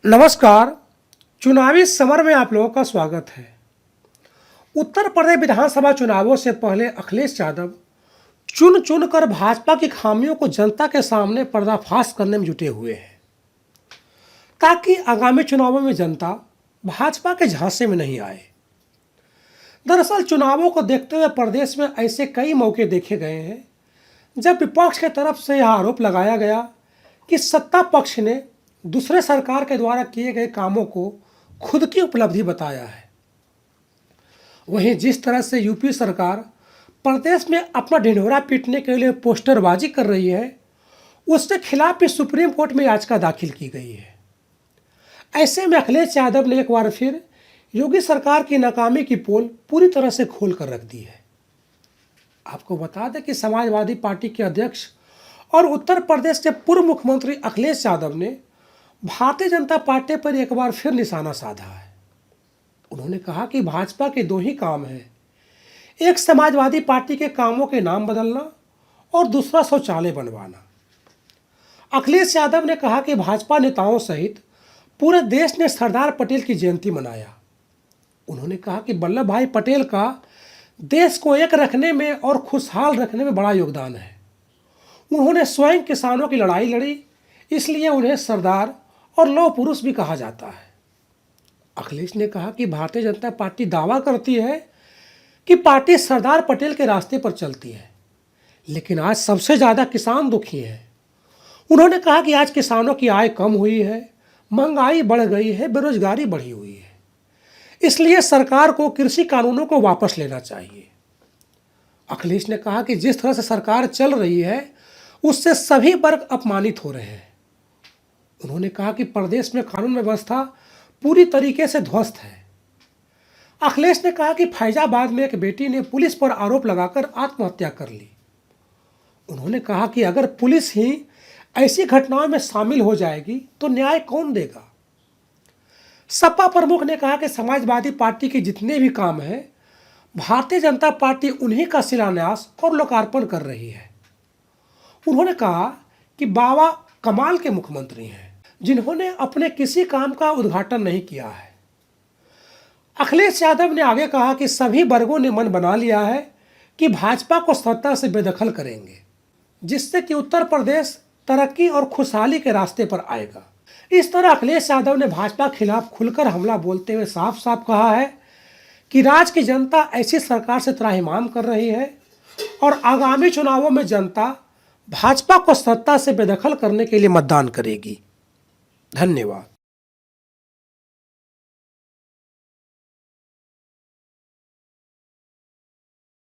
नमस्कार। चुनावी समर में आप लोगों का स्वागत है। उत्तर प्रदेश विधानसभा चुनावों से पहले अखिलेश यादव चुन चुन कर भाजपा की खामियों को जनता के सामने पर्दाफाश करने में जुटे हुए हैं, ताकि आगामी चुनावों में जनता भाजपा के झांसे में नहीं आए। दरअसल चुनावों को देखते हुए प्रदेश में ऐसे कई मौके देखे गए हैं जब विपक्ष की तरफ से यह आरोप लगाया गया कि सत्ता पक्ष ने दूसरे सरकार के द्वारा किए गए कामों को खुद की उपलब्धि बताया है। वहीं जिस तरह से यूपी सरकार प्रदेश में अपना ढिंढोरा पीटने के लिए पोस्टरबाजी कर रही है, उसके खिलाफ भी सुप्रीम कोर्ट में याचिका दाखिल की गई है। ऐसे में अखिलेश यादव ने एक बार फिर योगी सरकार की नाकामी की पोल पूरी तरह से खोल कर रख दी है। आपको बता दें कि समाजवादी पार्टी के अध्यक्ष और उत्तर प्रदेश के पूर्व मुख्यमंत्री अखिलेश यादव ने भारतीय जनता पार्टी पर एक बार फिर निशाना साधा है। उन्होंने कहा कि भाजपा के दो ही काम हैं, एक समाजवादी पार्टी के कामों के नाम बदलना और दूसरा शौचालय बनवाना। अखिलेश यादव ने कहा कि भाजपा नेताओं सहित पूरे देश ने सरदार पटेल की जयंती मनाया। उन्होंने कहा कि वल्लभ भाई पटेल का देश को एक रखने में और खुशहाल रखने में बड़ा योगदान है। उन्होंने स्वयं किसानों की लड़ाई लड़ी, इसलिए उन्हें सरदार और लौह पुरुष भी कहा जाता है। अखिलेश ने कहा कि भारतीय जनता पार्टी दावा करती है कि पार्टी सरदार पटेल के रास्ते पर चलती है, लेकिन आज सबसे ज़्यादा किसान दुखी हैं। उन्होंने कहा कि आज किसानों की आय कम हुई है, महंगाई बढ़ गई है, बेरोजगारी बढ़ी हुई है, इसलिए सरकार को कृषि कानूनों को वापस लेना चाहिए। अखिलेश ने कहा कि जिस तरह से सरकार चल रही है उससे सभी वर्ग अपमानित हो रहे हैं। उन्होंने कहा कि प्रदेश में कानून व्यवस्था पूरी तरीके से ध्वस्त है। अखिलेश ने कहा कि फैजाबाद में एक बेटी ने पुलिस पर आरोप लगाकर आत्महत्या कर ली। उन्होंने कहा कि अगर पुलिस ही ऐसी घटनाओं में शामिल हो जाएगी तो न्याय कौन देगा। सपा प्रमुख ने कहा कि समाजवादी पार्टी के जितने भी काम हैं, भारतीय जनता पार्टी उन्हीं का शिलान्यास और लोकार्पण कर रही है। उन्होंने कहा कि बाबा कमाल के मुख्यमंत्री हैं जिन्होंने अपने किसी काम का उद्घाटन नहीं किया है। अखिलेश यादव ने आगे कहा कि सभी वर्गों ने मन बना लिया है कि भाजपा को सत्ता से बेदखल करेंगे, जिससे कि उत्तर प्रदेश तरक्की और खुशहाली के रास्ते पर आएगा। इस तरह अखिलेश यादव ने भाजपा के खिलाफ खुलकर हमला बोलते हुए साफ साफ कहा है कि राज्य की जनता ऐसी सरकार से त्राहिमाम कर रही है और आगामी चुनावों में जनता भाजपा को सत्ता से बेदखल करने के लिए मतदान करेगी। धन्यवाद।